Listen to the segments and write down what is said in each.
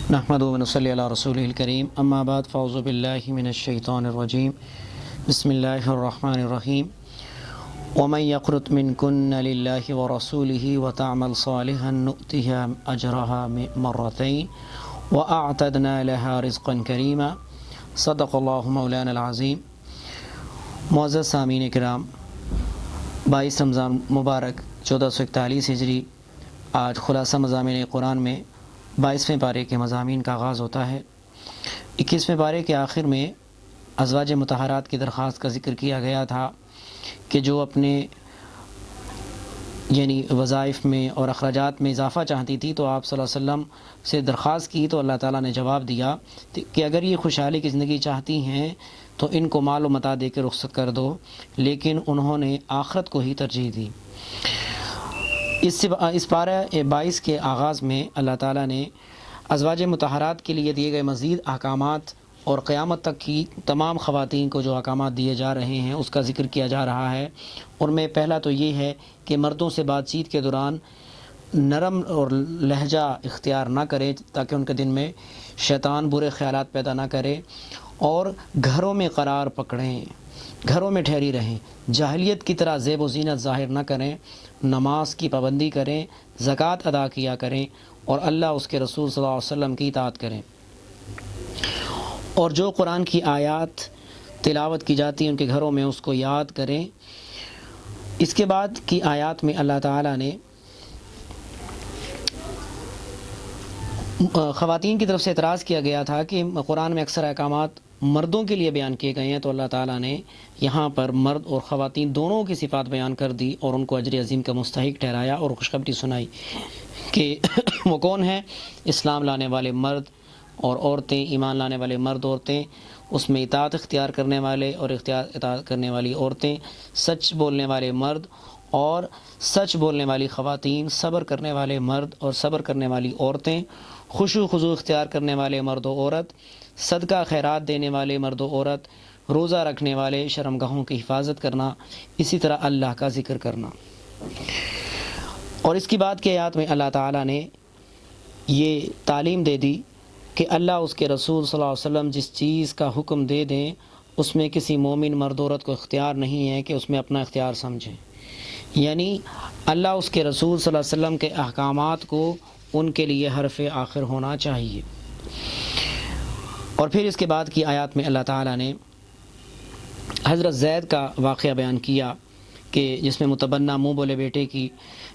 نحمدہ و نصلی علی رسولہ الکریم اما بعد فاعوذ باللہ من الشیطان الرجیم بسم اللہ الرحمن الرحیم ومن یقنت منکن للہ ورسولہ وتعمل صالحا نؤتها اجرها مرتین واعتدنا لها رزقا کریما صدق اللہ مولانا العظیم۔ معزز سامعین کرام، 22 رمضان مبارک 1441 ہجری، آج خلاصہ مضامین قرآن میں 22ویں پارے کے مضامین کا آغاز ہوتا ہے۔ 21ویں پارے کے آخر میں ازواج مطہرات کی درخواست کا ذکر کیا گیا تھا کہ جو اپنے وظائف میں اور اخراجات میں اضافہ چاہتی تھی تو آپ صلی اللہ علیہ وسلم سے درخواست کی تو اللہ تعالیٰ نے جواب دیا کہ اگر یہ خوشحالی کی زندگی چاہتی ہیں تو ان کو مال و متاع دے کے رخصت کر دو، لیکن انہوں نے آخرت کو ہی ترجیح دی۔ اس پارہ 22 کے آغاز میں اللہ تعالیٰ نے ازواج مطہرات کے لیے دیے گئے مزید احکامات اور قیامت تک کی تمام خواتین کو جو احکامات دیے جا رہے ہیں اس کا ذکر کیا جا رہا ہے۔ اور میں پہلا تو یہ ہے کہ مردوں سے بات چیت کے دوران نرم اور لہجہ اختیار نہ کریں تاکہ ان کے دل میں شیطان برے خیالات پیدا نہ کرے، اور گھروں میں قرار پکڑیں، گھروں میں ٹھہری رہیں، جاہلیت کی طرح زیب و زینت ظاہر نہ کریں، نماز کی پابندی کریں، زکوٰۃ ادا کیا کریں اور اللہ اس کے رسول صلی اللہ علیہ وسلم کی اطاعت کریں، اور جو قرآن کی آیات تلاوت کی جاتی ہیں ان کے گھروں میں اس کو یاد کریں۔ اس کے بعد کی آیات میں اللہ تعالیٰ نے خواتین کی طرف سے اعتراض کیا گیا تھا کہ قرآن میں اکثر احکامات مردوں کے لیے بیان کیے گئے ہیں، تو اللہ تعالیٰ نے یہاں پر مرد اور خواتین دونوں کی صفات بیان کر دی اور ان کو اجر عظیم کا مستحق ٹھہرایا اور خوشخبری سنائی کہ وہ کون ہیں؟ اسلام لانے والے مرد اور عورتیں، ایمان لانے والے مرد عورتیں، اس میں اطاعت اختیار کرنے والے اور اطاعت کرنے والی عورتیں، سچ بولنے والے مرد اور سچ بولنے والی خواتین، صبر کرنے والے مرد اور صبر کرنے والی عورتیں، خشوع و خضوع اختیار کرنے والے مرد و عورت، صدقہ خیرات دینے والے مرد و عورت، روزہ رکھنے والے، شرمگاہوں کی حفاظت کرنا، اسی طرح اللہ کا ذکر کرنا۔ اور اس کی بعد کی آیات میں اللہ تعالیٰ نے یہ تعلیم دے دی کہ اللہ اس کے رسول صلی اللہ علیہ وسلم جس چیز کا حکم دے دیں اس میں کسی مومن مرد عورت کو اختیار نہیں ہے کہ اس میں اپنا اختیار سمجھیں، یعنی اللہ اس کے رسول صلی اللہ علیہ وسلم کے احکامات کو ان کے لیے حرف آخر ہونا چاہیے۔ اور پھر اس کے بعد کی آیات میں اللہ تعالیٰ نے حضرت زید کا واقعہ بیان کیا کہ جس میں متبنہ منہ بولے بیٹے کی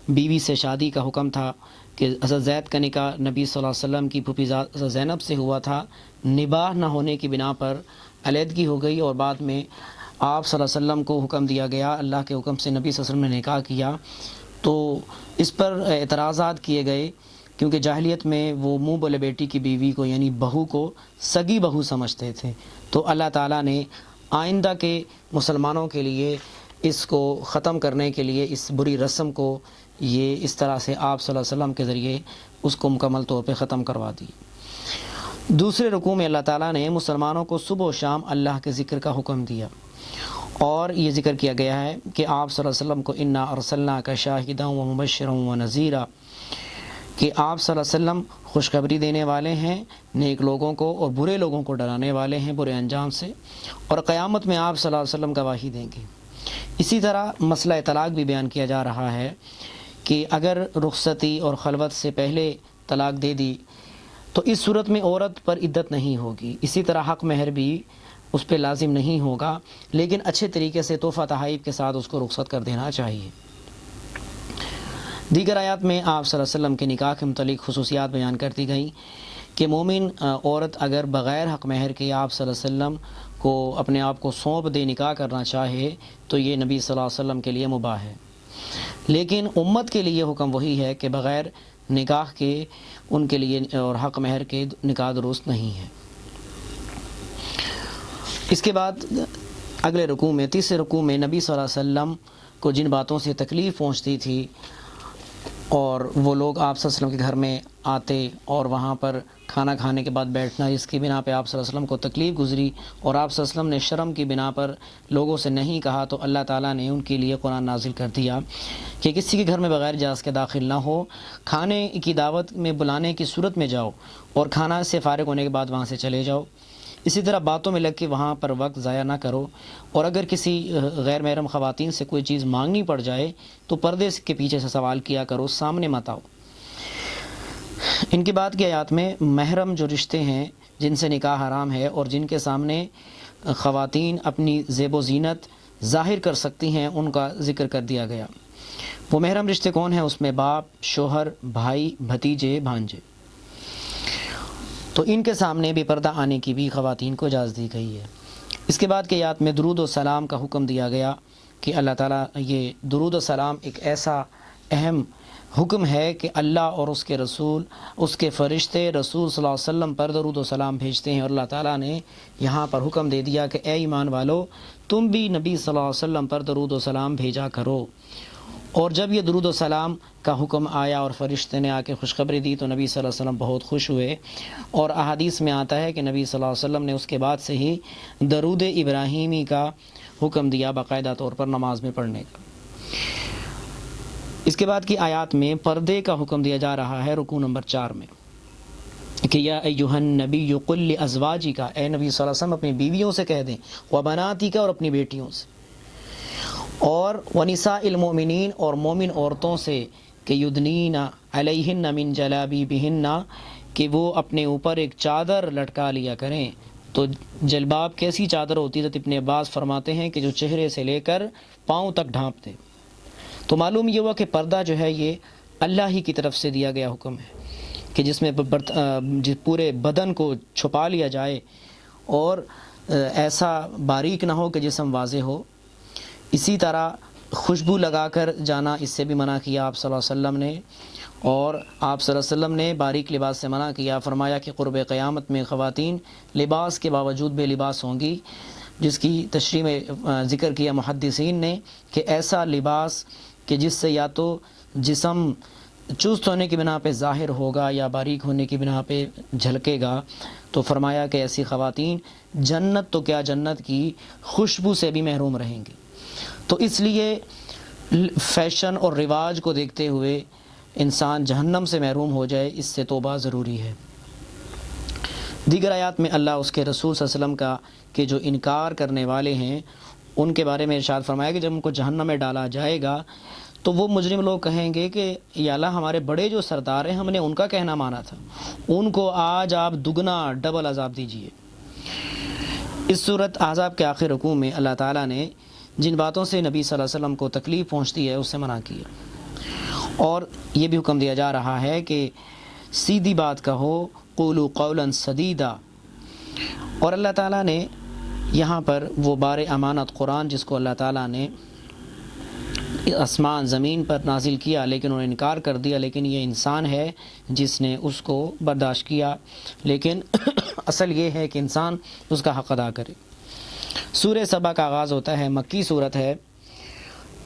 بیوی سے شادی کا حکم تھا کہ حضرت زید کا نکاح نبی صلی اللہ علیہ وسلم کی پھوپھی زینب سے ہوا تھا، نباہ نہ ہونے کی بنا پر علیحدگی ہو گئی اور بعد میں آپ صلی اللہ علیہ وسلم کو حکم دیا گیا، اللہ کے حکم سے نبی صلی اللہ علیہ وسلم نے نکاح کیا، تو اس پر اعتراضات کیے گئے کیونکہ جاہلیت میں وہ منہ بولے بیٹی کی بیوی کو یعنی بہو کو سگی بہو سمجھتے تھے، تو اللہ تعالیٰ نے آئندہ کے مسلمانوں کے لیے اس کو ختم کرنے کے لیے اس بری رسم کو یہ اس طرح سے آپ صلی اللہ علیہ وسلم کے ذریعے اس کو مکمل طور پہ ختم کروا دی۔ دوسرے رکوع میں اللہ تعالیٰ نے مسلمانوں کو صبح و شام اللہ کے ذکر کا حکم دیا، اور یہ ذکر کیا گیا ہے کہ آپ صلی اللہ علیہ وسلم کو انا ارسلناک شاہدا و مبشرا و نذیرا، کہ آپ صلی اللہ علیہ وسلم خوشخبری دینے والے ہیں نیک لوگوں کو اور برے لوگوں کو ڈرانے والے ہیں برے انجام سے، اور قیامت میں آپ صلی اللہ علیہ وسلم گواہی دیں گے۔ اسی طرح مسئلہ طلاق بھی بیان کیا جا رہا ہے کہ اگر رخصتی اور خلوت سے پہلے طلاق دے دی تو اس صورت میں عورت پر عدت نہیں ہوگی، اسی طرح حق مہر بھی اس پہ لازم نہیں ہوگا، لیکن اچھے طریقے سے تحفہ تحائف کے ساتھ اس کو رخصت کر دینا چاہیے۔ دیگر آیات میں آپ صلی اللہ علیہ وسلم کے نکاح کے متعلق خصوصیات بیان کر دی گئیں کہ مومن عورت اگر بغیر حق مہر کے آپ صلی اللہ علیہ وسلم کو اپنے آپ کو سونپ دے نکاح کرنا چاہے تو یہ نبی صلی اللہ علیہ وسلم کے لیے مباح ہے، لیکن امت کے لیے حکم وہی ہے کہ بغیر نکاح کے ان کے لیے اور حق مہر کے نکاح درست نہیں ہے۔ اس کے بعد اگلے رکوع میں تیسرے رکوع میں نبی صلی اللہ علیہ وسلم کو جن باتوں سے تکلیف پہنچتی تھی اور وہ لوگ آپ صلی اللہ علیہ وسلم کے گھر میں آتے اور وہاں پر کھانا کھانے کے بعد بیٹھنا، جس کی بنا پہ آپ صلی اللہ علیہ وسلم کو تکلیف گزری اور آپ صلی اللہ علیہ وسلم نے شرم کی بنا پر لوگوں سے نہیں کہا، تو اللہ تعالیٰ نے ان کے لیے قرآن نازل کر دیا کہ کسی کے گھر میں بغیر اجازت کے داخل نہ ہو، کھانے کی دعوت میں بلانے کی صورت میں جاؤ اور کھانا سے فارغ ہونے کے بعد وہاں سے چلے جاؤ، اسی طرح باتوں میں لگ کے وہاں پر وقت ضائع نہ کرو، اور اگر کسی غیر محرم خواتین سے کوئی چیز مانگنی پڑ جائے تو پردے کے پیچھے سے سوال کیا کرو، سامنے مت آؤ۔ ان کی بات کی آیات میں محرم جو رشتے ہیں جن سے نکاح حرام ہے اور جن کے سامنے خواتین اپنی زیب و زینت ظاہر کر سکتی ہیں، ان کا ذکر کر دیا گیا۔ وہ محرم رشتے کون ہیں؟ اس میں باپ، شوہر، بھائی، بھتیجے، بھانجے، تو ان کے سامنے بھی پردہ آنے کی بھی خواتین کو اجازت دی گئی ہے۔ اس کے بعد کی آیات میں درود و سلام کا حکم دیا گیا کہ اللہ تعالیٰ یہ درود و سلام ایک ایسا اہم حکم ہے کہ اللہ اور اس کے رسول، اس کے فرشتے رسول صلی اللہ علیہ وسلم پر درود و سلام بھیجتے ہیں، اور اللہ تعالیٰ نے یہاں پر حکم دے دیا کہ اے ایمان والو، تم بھی نبی صلی اللہ علیہ وسلم پر درود و سلام بھیجا کرو۔ اور جب یہ درود و سلام کا حکم آیا اور فرشتے نے آ کے خوشخبری دی تو نبی صلی اللہ علیہ وسلم بہت خوش ہوئے، اور احادیث میں آتا ہے کہ نبی صلی اللہ علیہ وسلم نے اس کے بعد سے ہی درود ابراہیمی کا حکم دیا باقاعدہ طور پر نماز میں پڑھنے کا۔ اس کے بعد کی آیات میں پردے کا حکم دیا جا رہا ہے رکوع نمبر 4 میں کہ یا ایھا النبی قل لازواجک، اے نبی صلی اللہ علیہ وسلم اپنی بیویوں سے کہہ دیں، وبناتک، اور اپنی بیٹیوں سے، اور ونساء المؤمنین، اور مومن عورتوں سے کہ یدنین علیہن من جلابیبہن، کہ وہ اپنے اوپر ایک چادر لٹکا لیا کریں۔ تو جلباب کیسی چادر ہوتی ہے؟ ابن عباس فرماتے ہیں کہ جو چہرے سے لے کر پاؤں تک ڈھانپ دے۔ تو معلوم یہ ہوا کہ پردہ جو ہے یہ اللہ ہی کی طرف سے دیا گیا حکم ہے کہ جس میں پورے بدن کو چھپا لیا جائے اور ایسا باریک نہ ہو کہ جسم واضح ہو۔ اسی طرح خوشبو لگا کر جانا، اس سے بھی منع کیا آپ صلی اللہ علیہ وسلم نے، اور آپ صلی اللہ علیہ وسلم نے باریک لباس سے منع کیا، فرمایا کہ قرب قیامت میں خواتین لباس کے باوجود بے لباس ہوں گی، جس کی تشریح میں ذکر کیا محدثین نے کہ ایسا لباس کہ جس سے یا تو جسم چست ہونے کی بنا پہ ظاہر ہوگا یا باریک ہونے کی بنا پہ جھلکے گا، تو فرمایا کہ ایسی خواتین جنت تو کیا جنت کی خوشبو سے بھی محروم رہیں گی۔ تو اس لیے فیشن اور رواج کو دیکھتے ہوئے انسان جہنم سے محروم ہو جائے، اس سے توبہ ضروری ہے۔ دیگر آیات میں اللہ اس کے رسول صلی اللہ علیہ وسلم کا کہ جو انکار کرنے والے ہیں ان کے بارے میں ارشاد فرمایا کہ جب ان کو جہنم میں ڈالا جائے گا تو وہ مجرم لوگ کہیں گے کہ یا اللہ، ہمارے بڑے جو سردار ہیں ہم نے ان کا کہنا مانا تھا، ان کو آج آپ دگنا ڈبل عذاب دیجئے۔ اس صورت احزاب کے آخر رکوع میں اللہ تعالیٰ نے جن باتوں سے نبی صلی اللہ علیہ وسلم کو تکلیف پہنچتی ہے اس سے منع کیا، اور یہ بھی حکم دیا جا رہا ہے کہ سیدھی بات کہو، قولوا قولا سدیدا۔ اور اللہ تعالیٰ نے یہاں پر وہ بار امانت قرآن جس کو اللہ تعالیٰ نے آسمان زمین پر نازل کیا لیکن انہوں نے انکار کر دیا، لیکن یہ انسان ہے جس نے اس کو برداشت کیا، لیکن اصل یہ ہے کہ انسان اس کا حق ادا کرے۔ سورہ سبا کا آغاز ہوتا ہے، مکی صورت ہے۔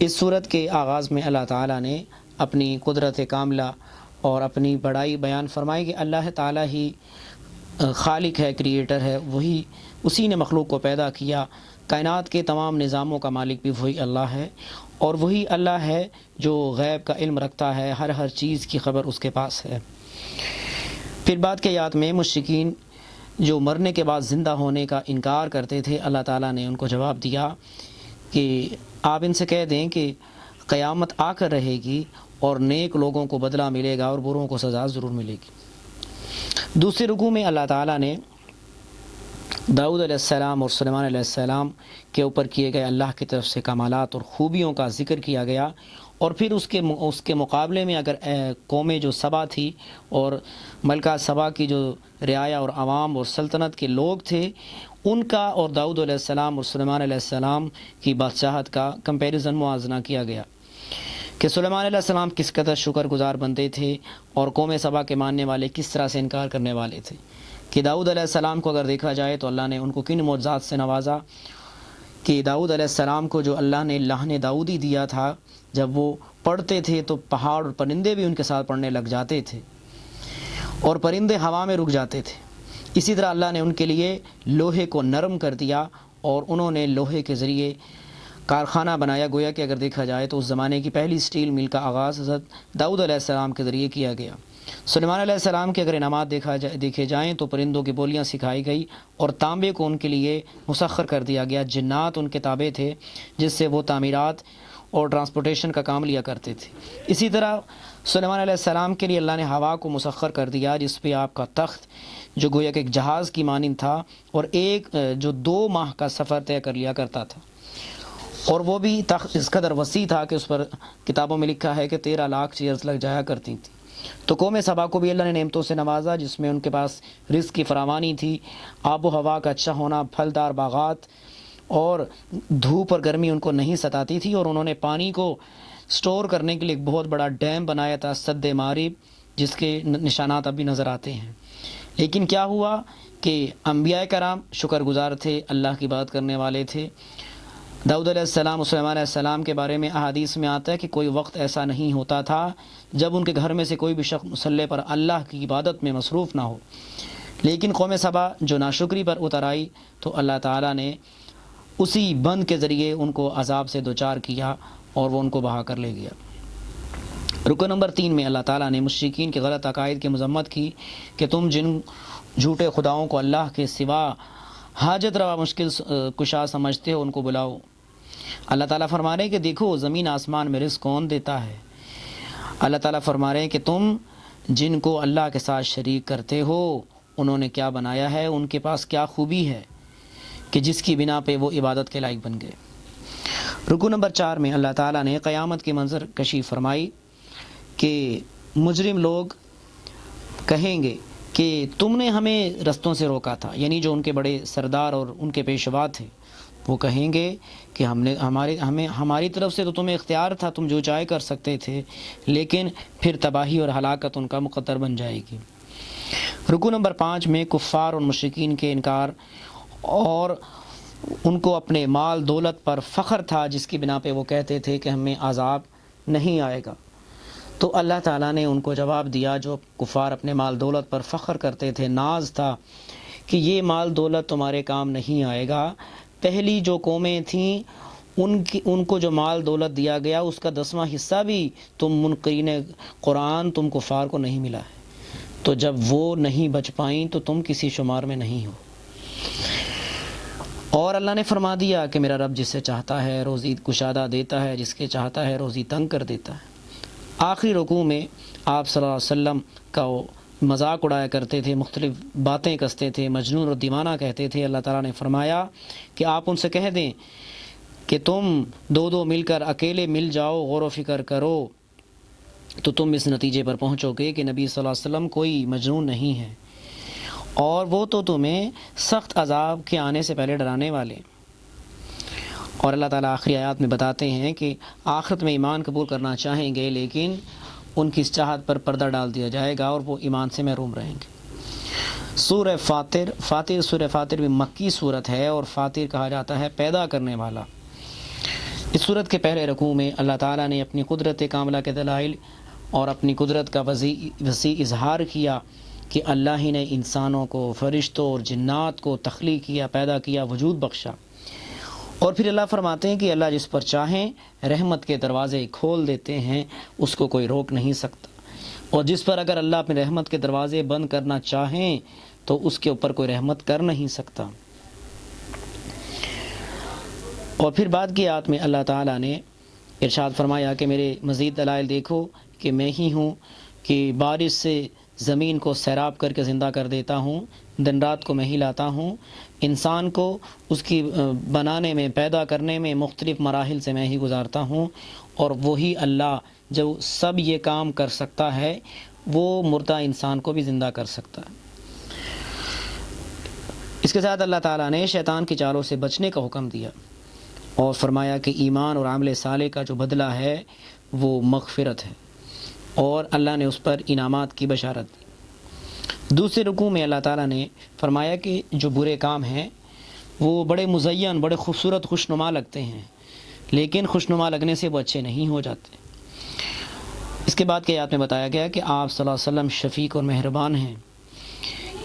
اس صورت کے آغاز میں اللہ تعالیٰ نے اپنی قدرت کاملہ اور اپنی بڑائی بیان فرمائی کہ اللہ تعالیٰ ہی خالق ہے، کریٹر ہے، وہی اسی نے مخلوق کو پیدا کیا، کائنات کے تمام نظاموں کا مالک بھی وہی اللہ ہے، اور وہی اللہ ہے جو غیب کا علم رکھتا ہے، ہر چیز کی خبر اس کے پاس ہے۔ پھر بعد کے آیات میں مشرکین جو مرنے کے بعد زندہ ہونے کا انکار کرتے تھے، اللہ تعالیٰ نے ان کو جواب دیا کہ آپ ان سے کہہ دیں کہ قیامت آ کر رہے گی اور نیک لوگوں کو بدلہ ملے گا اور بروں کو سزا ضرور ملے گی۔ دوسرے رکوع میں اللہ تعالیٰ نے داؤد علیہ السلام اور سلیمان علیہ السلام کے اوپر کیے گئے اللہ کی طرف سے کمالات اور خوبیوں کا ذکر کیا گیا، اور پھر اس کے مقابلے میں اگر قومیں جو سبا تھی اور ملکہ سبا کی جو رعایا اور عوام اور سلطنت کے لوگ تھے، ان کا اور داؤد علیہ السلام اور سلیمان علیہ السلام کی بادشاہت کا کمپیریزن، موازنہ کیا گیا کہ سلیمان علیہ السلام کس قدر شکر گزار بندے تھے اور قوم سبا کے ماننے والے کس طرح سے انکار کرنے والے تھے۔ کہ داؤد علیہ السلام کو اگر دیکھا جائے تو اللہ نے ان کو کن معجزات سے نوازا کہ داؤد علیہ السلام کو جو اللہ نے لہن داؤدی دیا تھا، جب وہ پڑھتے تھے تو پہاڑ اور پرندے بھی ان کے ساتھ پڑھنے لگ جاتے تھے، اور پرندے ہوا میں رک جاتے تھے۔ اسی طرح اللہ نے ان کے لیے لوہے کو نرم کر دیا اور انہوں نے لوہے کے ذریعے کارخانہ بنایا۔ گویا کہ اگر دیکھا جائے تو اس زمانے کی پہلی سٹیل مل کا آغاز حضرت داؤد علیہ السلام کے ذریعے کیا گیا۔ سلیمان علیہ السلام کے اگر انعامات دیکھے جائیں تو پرندوں کی بولیاں سکھائی گئی اور تانبے کو ان کے لیے مسخر کر دیا گیا۔ جنات ان کے تابع تھے جس سے وہ تعمیرات اور ٹرانسپورٹیشن کا کام لیا کرتے تھے۔ اسی طرح سلیمان علیہ السلام کے لیے اللہ نے ہوا کو مسخر کر دیا، جس پہ آپ کا تخت جو گویا کہ ایک جہاز کی مانند تھا اور ایک جو 2 ماہ کا سفر طے کر لیا کرتا تھا، اور وہ بھی تخت اس قدر وسیع تھا کہ اس پر کتابوں میں لکھا ہے کہ 13 لاکھ چیئرز لگ جایا کرتی تھیں۔ تو قوم سبا کو بھی اللہ نے نعمتوں سے نوازا، جس میں ان کے پاس رزق کی فراوانی تھی، آب و ہوا کا اچھا ہونا، پھلدار باغات، اور دھوپ اور گرمی ان کو نہیں ستاتی تھی، اور انہوں نے پانی کو سٹور کرنے کے لیے ایک بہت بڑا ڈیم بنایا تھا، سد مارب، جس کے نشانات اب بھی نظر آتے ہیں۔ لیکن کیا ہوا کہ انبیاء کرام شکر گزار تھے، اللہ کی بات کرنے والے تھے۔ داؤد علیہ السلام اور سلیمان علیہ السلام کے بارے میں احادیث میں آتا ہے کہ کوئی وقت ایسا نہیں ہوتا تھا جب ان کے گھر میں سے کوئی بھی شخص مصلی پر اللہ کی عبادت میں مصروف نہ ہو۔ لیکن قوم سبا جو ناشکری پر اتر آئی تو اللہ تعالیٰ نے اسی بند کے ذریعے ان کو عذاب سے دوچار کیا اور وہ ان کو بہا کر لے گیا۔ رکن نمبر 3 میں اللہ تعالیٰ نے مشرکین کے غلط عقائد کی مذمت کی کہ تم جن جھوٹے خداؤں کو اللہ کے سوا حاجت روا مشکل کشا سمجھتے ہو ان کو بلاؤ۔ اللہ تعالیٰ فرما رہے ہیں کہ دیکھو زمین آسمان میں رزق کون دیتا ہے۔ اللہ تعالیٰ فرما رہے ہیں کہ تم جن کو اللہ کے ساتھ شریک کرتے ہو انہوں نے کیا بنایا ہے، ان کے پاس کیا خوبی ہے کہ جس کی بنا پہ وہ عبادت کے لائق بن گئے۔ رکو نمبر 4 میں اللہ تعالیٰ نے قیامت کی منظر کشی فرمائی کہ مجرم لوگ کہیں گے کہ تم نے ہمیں رستوں سے روکا تھا، یعنی جو ان کے بڑے سردار اور ان کے پیشوا تھے وہ کہیں گے کہ ہماری طرف سے تو تمہیں اختیار تھا، تم جو چاہے کر سکتے تھے، لیکن پھر تباہی اور ہلاکت ان کا مقدر بن جائے گی۔ رکو نمبر 5 میں کفار اور مشرکین کے انکار اور ان کو اپنے مال دولت پر فخر تھا، جس کی بنا پہ وہ کہتے تھے کہ ہمیں عذاب نہیں آئے گا۔ تو اللہ تعالیٰ نے ان کو جواب دیا، جو کفار اپنے مال دولت پر فخر کرتے تھے، ناز تھا کہ یہ مال دولت تمہارے کام نہیں آئے گا۔ پہلی جو قومیں تھیں ان کو جو مال دولت دیا گیا اس کا 10واں حصہ بھی تم منکرین قرآن تم کفار کو نہیں ملا ہے، تو جب وہ نہیں بچ پائیں تو تم کسی شمار میں نہیں ہو۔ اور اللہ نے فرما دیا کہ میرا رب جس سے چاہتا ہے روزی کشادہ دیتا ہے، جس کے چاہتا ہے روزی تنگ کر دیتا ہے۔ آخری رکوع میں آپ صلی اللہ علیہ وسلم کا مذاق اڑایا کرتے تھے، مختلف باتیں کستے تھے، مجنون اور دیوانہ کہتے تھے۔ اللہ تعالیٰ نے فرمایا کہ آپ ان سے کہہ دیں کہ تم دو مل کر اکیلے مل جاؤ، غور و فکر کرو تو تم اس نتیجے پر پہنچو گے کہ نبی صلی اللہ علیہ وسلم کوئی مجنون نہیں ہے، اور وہ تو تمہیں سخت عذاب کے آنے سے پہلے ڈرانے والے۔ اور اللہ تعالیٰ آخری آیات میں بتاتے ہیں کہ آخرت میں ایمان قبول کرنا چاہیں گے لیکن ان کی اس چاہت پر پردہ ڈال دیا جائے گا اور وہ ایمان سے محروم رہیں گے۔ سورہ فاطر سورہ فاطر بھی مکی صورت ہے، اور فاطر کہا جاتا ہے پیدا کرنے والا۔ اس صورت کے پہلے رکوع میں اللہ تعالیٰ نے اپنی قدرت کاملہ کے دلائل اور اپنی قدرت کا وسیع اظہار کیا کہ اللہ ہی نے انسانوں کو، فرشتوں اور جنات کو تخلیق کیا، پیدا کیا، وجود بخشا۔ اور پھر اللہ فرماتے ہیں کہ اللہ جس پر چاہیں رحمت کے دروازے کھول دیتے ہیں، اس کو کوئی روک نہیں سکتا، اور جس پر اگر اللہ اپنے رحمت کے دروازے بند کرنا چاہیں تو اس کے اوپر کوئی رحمت کر نہیں سکتا۔ اور پھر بعد کی آیات میں اللہ تعالیٰ نے ارشاد فرمایا کہ میرے مزید دلائل دیکھو کہ میں ہی ہوں کہ بارش سے زمین کو سیراب کر کے زندہ کر دیتا ہوں، دن رات کو میں ہی لاتا ہوں، انسان کو اس کی بنانے میں، پیدا کرنے میں مختلف مراحل سے میں ہی گزارتا ہوں، اور وہی اللہ جو سب یہ کام کر سکتا ہے وہ مردہ انسان کو بھی زندہ کر سکتا ہے۔ اس کے ساتھ اللہ تعالیٰ نے شیطان کی چالوں سے بچنے کا حکم دیا اور فرمایا کہ ایمان اور عمل صالح کا جو بدلہ ہے وہ مغفرت ہے، اور اللہ نے اس پر انعامات کی بشارت دی۔ دوسرے رکوع میں اللہ تعالیٰ نے فرمایا کہ جو برے کام ہیں وہ بڑے مزین، بڑے خوبصورت، خوشنما لگتے ہیں، لیکن خوشنما لگنے سے وہ اچھے نہیں ہو جاتے۔ اس کے بعد کی آیات میں بتایا گیا کہ آپ صلی اللہ علیہ وسلم شفیق اور مہربان ہیں،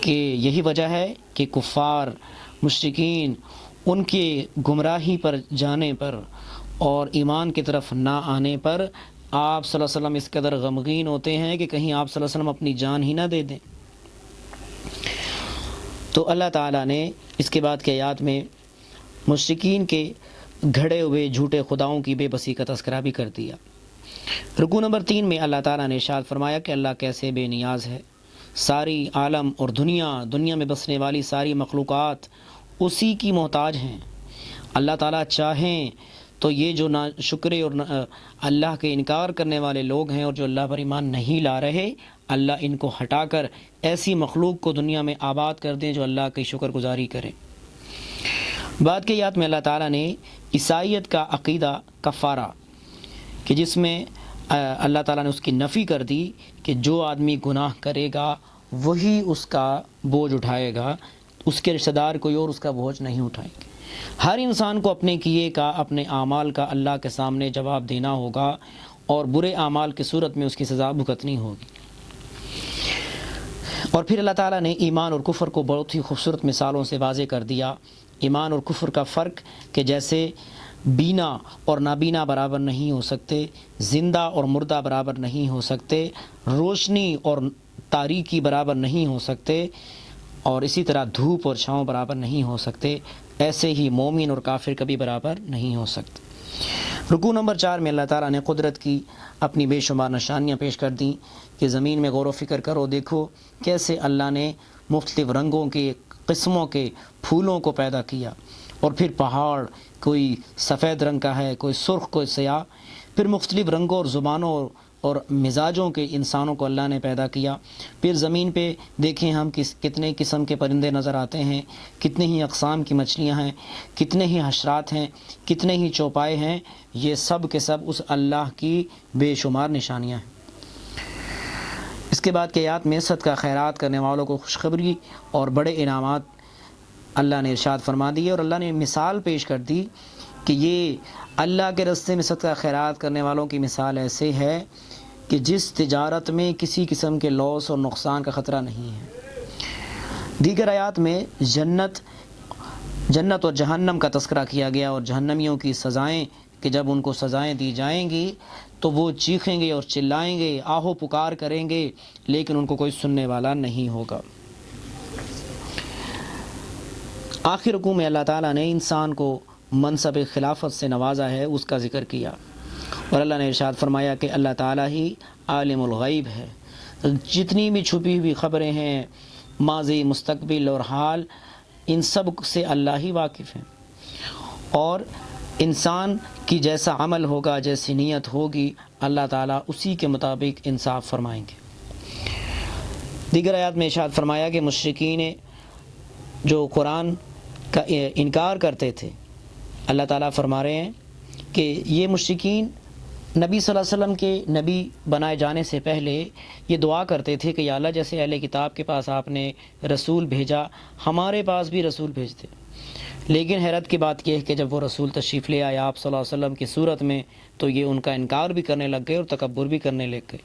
کہ یہی وجہ ہے کہ کفار مشرکین ان کے گمراہی پر جانے پر اور ایمان کی طرف نہ آنے پر آپ صلی اللہ علیہ وسلم اس قدر غمگین ہوتے ہیں کہ کہیں آپ صلی اللہ علیہ وسلم اپنی جان ہی نہ دے دیں۔ تو اللہ تعالیٰ نے اس کے بعد کی آیات میں مشرکین کے گھڑے ہوئے جھوٹے خداؤں کی بے بسی کا تذکرہ بھی کر دیا۔ رکوع نمبر 3 میں اللہ تعالیٰ نے ارشاد فرمایا کہ اللہ کیسے بے نیاز ہے، ساری عالم اور دنیا میں بسنے والی ساری مخلوقات اسی کی محتاج ہیں۔ اللہ تعالیٰ چاہیں تو یہ جو ناشکرے اور اللہ کے انکار کرنے والے لوگ ہیں اور جو اللہ پر ایمان نہیں لا رہے، اللہ ان کو ہٹا کر ایسی مخلوق کو دنیا میں آباد کر دیں جو اللہ کی شکر گزاری کریں۔ بعد کے آیات میں اللہ تعالیٰ نے عیسائیت کا عقیدہ کفارہ، کہ جس میں اللہ تعالیٰ نے اس کی نفی کر دی کہ جو آدمی گناہ کرے گا وہی اس کا بوجھ اٹھائے گا، اس کے رشتہ دار کوئی اور اس کا بوجھ نہیں اٹھائیں گے۔ ہر انسان کو اپنے کیے کا، اپنے اعمال کا اللہ کے سامنے جواب دینا ہوگا، اور برے اعمال کی صورت میں اس کی سزا بھگتنی ہوگی۔ اور پھر اللہ تعالیٰ نے ایمان اور کفر کو بہت ہی خوبصورت مثالوں سے واضح کر دیا۔ ایمان اور کفر کا فرق کہ جیسے بینا اور نابینا برابر نہیں ہو سکتے، زندہ اور مردہ برابر نہیں ہو سکتے، روشنی اور تاریکی برابر نہیں ہو سکتے، اور اسی طرح دھوپ اور چھاؤں برابر نہیں ہو سکتے، ایسے ہی مومن اور کافر کبھی برابر نہیں ہو سکتے۔ رکوع نمبر 4 میں اللہ تعالیٰ نے قدرت کی اپنی بے شمار نشانیاں پیش کر دیں کہ زمین میں غور و فکر کرو، دیکھو کیسے اللہ نے مختلف رنگوں کے، قسموں کے پھولوں کو پیدا کیا، اور پھر پہاڑ کوئی سفید رنگ کا ہے، کوئی سرخ، کوئی سیاہ، پھر مختلف رنگوں اور زبانوں اور مزاجوں کے انسانوں کو اللہ نے پیدا کیا۔ پھر زمین پہ دیکھیں ہم کتنے قسم کے پرندے نظر آتے ہیں، کتنے ہی اقسام کی مچھلیاں ہیں، کتنے ہی حشرات ہیں، کتنے ہی چوپائے ہیں، یہ سب کے سب اس اللہ کی بے شمار نشانیاں ہیں۔ اس کے بعد کی آیات میں صدقہ خیرات کرنے والوں کو خوشخبری اور بڑے انعامات اللہ نے ارشاد فرما دی، اور اللہ نے مثال پیش کر دی کہ یہ اللہ کے راستے میں صدقہ خیرات کرنے والوں کی مثال ایسے ہے کہ جس تجارت میں کسی قسم کے لاس اور نقصان کا خطرہ نہیں ہے۔ دیگر آیات میں جنت اور جہنم کا تذکرہ کیا گیا، اور جہنمیوں کی سزائیں کہ جب ان کو سزائیں دی جائیں گی تو وہ چیخیں گے اور چلائیں گے، آہو پکار کریں گے، لیکن ان کو کوئی سننے والا نہیں ہوگا۔ آخر رکوع میں اللہ تعالیٰ نے انسان کو منصب خلافت سے نوازا ہے، اس کا ذکر کیا، اور اللہ نے ارشاد فرمایا کہ اللہ تعالیٰ ہی عالم الغیب ہے، جتنی بھی چھپی ہوئی خبریں ہیں، ماضی، مستقبل اور حال، ان سب سے اللہ ہی واقف ہیں، اور انسان کی جیسا عمل ہوگا، جیسی نیت ہوگی، اللہ تعالیٰ اسی کے مطابق انصاف فرمائیں گے۔ دیگر آیات میں ارشاد فرمایا کہ مشرکین جو قرآن کا انکار کرتے تھے، اللہ تعالیٰ فرما رہے ہیں کہ یہ مشرکین نبی صلی اللہ علیہ وسلم کے نبی بنائے جانے سے پہلے یہ دعا کرتے تھے کہ یا اللہ جیسے اہل کتاب کے پاس آپ نے رسول بھیجا، ہمارے پاس بھی رسول بھیج دے۔ لیکن حیرت کی بات یہ ہے کہ جب وہ رسول تشریف لے آیا آپ صلی اللہ علیہ وسلم کی صورت میں، تو یہ ان کا انکار بھی کرنے لگ گئے اور تکبر بھی کرنے لگ گئے۔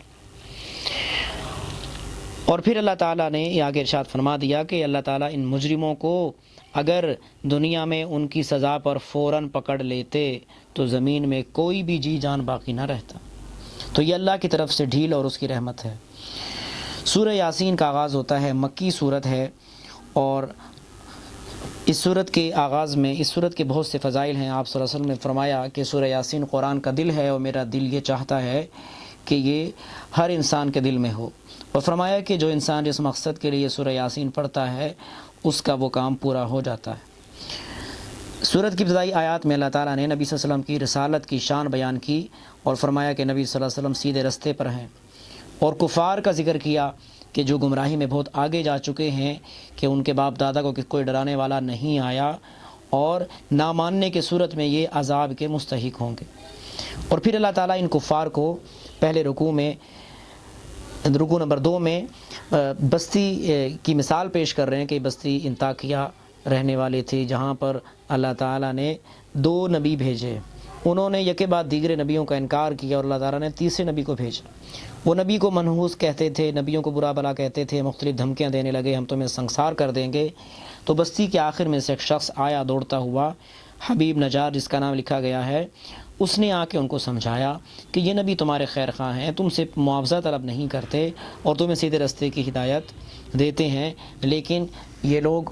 اور پھر اللہ تعالیٰ نے یہ آگے ارشاد فرما دیا کہ اللہ تعالیٰ ان مجرموں کو اگر دنیا میں ان کی سزا پر فوراً پکڑ لیتے تو زمین میں کوئی بھی جی جان باقی نہ رہتا۔ تو یہ اللہ کی طرف سے ڈھیل اور اس کی رحمت ہے۔ سورہ یاسین کا آغاز ہوتا ہے، مکی صورت ہے، اور اس صورت کے آغاز میں اس صورت کے بہت سے فضائل ہیں۔ آپ صلی اللہ علیہ وسلم نے فرمایا کہ سورہ یاسین قرآن کا دل ہے، اور میرا دل یہ چاہتا ہے کہ یہ ہر انسان کے دل میں ہو، اور فرمایا کہ جو انسان جس مقصد کے لیے سورہ یاسین پڑھتا ہے اس کا وہ کام پورا ہو جاتا ہے۔ سورت کی ابتدائی آیات میں اللہ تعالیٰ نے نبی صلی اللہ علیہ وسلم کی رسالت کی شان بیان کی، اور فرمایا کہ نبی صلی اللہ علیہ وسلم سیدھے رستے پر ہیں، اور کفار کا ذکر کیا کہ جو گمراہی میں بہت آگے جا چکے ہیں، کہ ان کے باپ دادا کو کوئی ڈرانے والا نہیں آیا، اور نہ ماننے کے صورت میں یہ عذاب کے مستحق ہوں گے۔ اور پھر اللہ تعالیٰ ان کفار کو پہلے رکوع نمبر 2 میں بستی کی مثال پیش کر رہے ہیں کہ بستی انطاکیہ رہنے والے تھے، جہاں پر اللہ تعالیٰ نے 2 نبی بھیجے، انہوں نے یکے بعد دیگر نبیوں کا انکار کیا اور اللہ تعالیٰ نے تیسرے نبی کو بھیجا۔ وہ نبی کو منحوس کہتے تھے، نبیوں کو برا بلا کہتے تھے، مختلف دھمکیاں دینے لگے، ہم تمہیں سنگسار کر دیں گے۔ تو بستی کے آخر میں سے ایک شخص آیا دوڑتا ہوا، حبیب نجار جس کا نام لکھا گیا ہے، اس نے آ کے ان کو سمجھایا کہ یہ نبی تمہارے خیر خواہ ہیں، تم سے معاوضہ طلب نہیں کرتے اور تمہیں سیدھے راستے کی ہدایت دیتے ہیں، لیکن یہ لوگ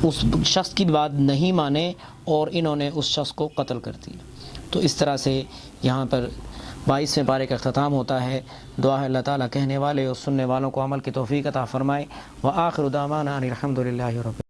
اس شخص کی بات نہیں مانے اور انہوں نے اس شخص کو قتل کر دیا۔ تو اس طرح سے یہاں پر 22ویں پارے کا اختتام ہوتا ہے۔ دعا ہے اللہ تعالیٰ کہنے والے اور سننے والوں کو عمل کی توفیق عطا فرمائے۔ وآخر دعوانا ان الحمد للہ رب العالمین۔